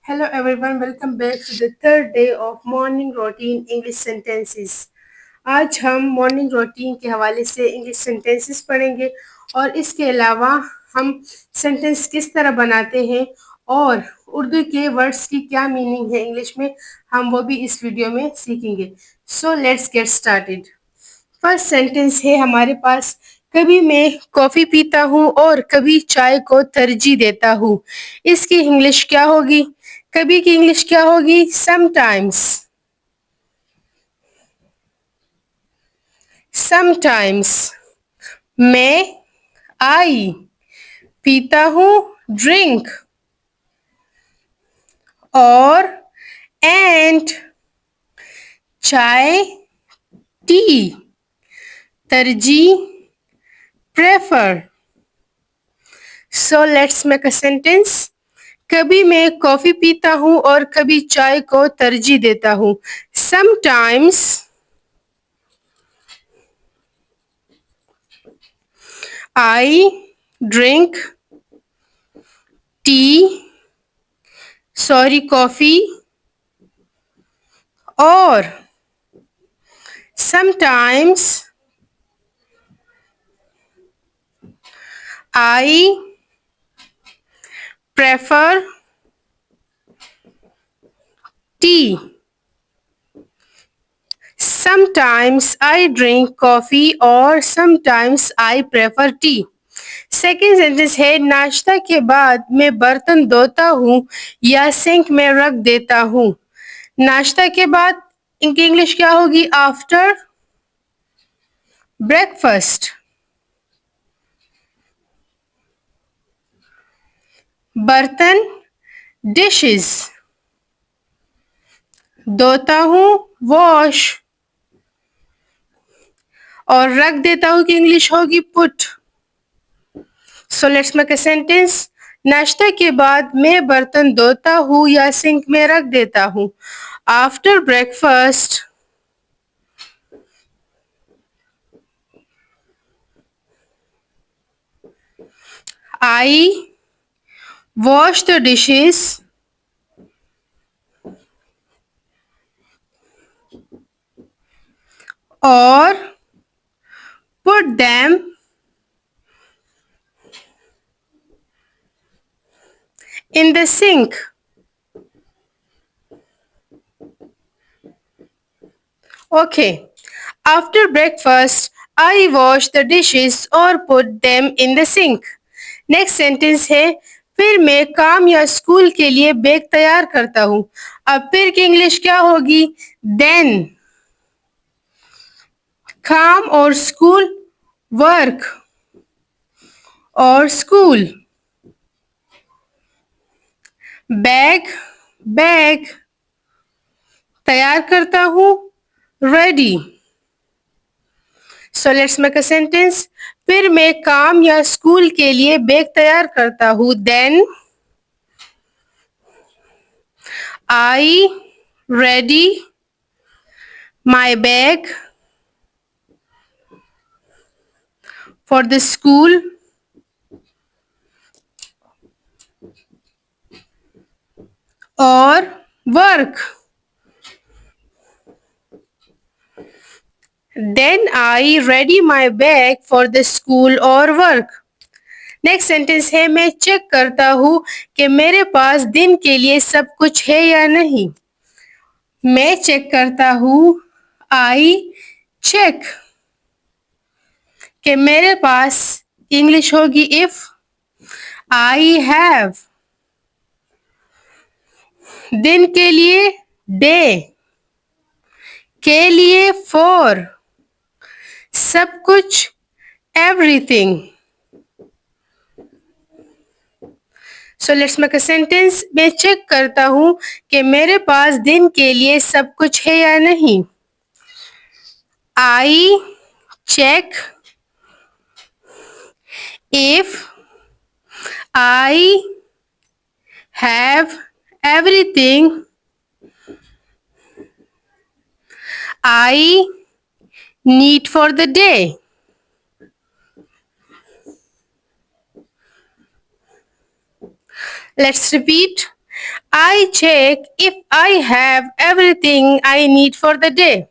Hello everyone, welcome back to the third day of morning routine English sentences. आज हम morning routine के हवाले से इंग्लिश सेंटेंसेस पढ़ेंगे और इसके अलावा हम सेंटेंस किस तरह बनाते हैं और उर्दू के वर्ड्स की क्या मीनिंग है इंग्लिश में हम वो भी इस वीडियो में सीखेंगे. So let's get started. First sentence है हमारे पास. कभी मैं कॉफी पीता हूँ और कभी चाय को तरजीह देता हूँ. इसकी इंग्लिश क्या होगी? कभी की इंग्लिश क्या होगी? समटाइम्स. समटाइम्स. मैं आई पीता हूँ ड्रिंक और एंड चाय टी तरजीह prefer. So let's make a sentence. कभी मैं कॉफी पीता हूँ और कभी चाय को तरजीह देता हूँ. Sometimes I drink tea coffee और sometimes I prefer tea. Sometimes I drink coffee or sometimes I prefer tea. Second sentence है. नाश्ता के बाद मैं बर्तन धोता हूँ या सिंक में रख देता हूँ. नाश्ता के बाद इनकी इंग्लिश क्या होगी? After breakfast. बर्तन डिशेस. धोता हूँ वॉश और रख देता हूँ कि इंग्लिश होगी put. So let's make a sentence. नाश्ता के बाद मैं बर्तन धोता हूँ या सिंक में रख देता हूँ. After breakfast I wash the dishes और put them in the sink. Okay. After breakfast, I wash the dishes or put them in the sink. Next sentence है. फिर मैं काम या स्कूल के लिए बैग तैयार करता हूँ. अब फिर की इंग्लिश क्या होगी? देन. काम और स्कूल. वर्क और स्कूल. बैग बैग तैयार करता हूँ. Ready. So let's make a sentence. फिर मैं काम या स्कूल के लिए बैग तैयार करता हूँ. Then I ready my bag for the school और work. Then I ready my bag for the school or work. Next sentence है. मैं चेक करता हूँ कि मेरे पास दिन के लिए सब कुछ है या नहीं. मैं चेक करता हूँ. आई चेक कि मेरे पास इंग्लिश होगी इफ. I have. दिन के लिए डे के लिए फॉर. सब कुछ everything. So let's make a sentence. मैं चेक करता हूँ कि मेरे पास दिन के लिए सब कुछ है या नहीं. I check if I have everything. I need for the day. Let's repeat. I check if I have everything I need for the day.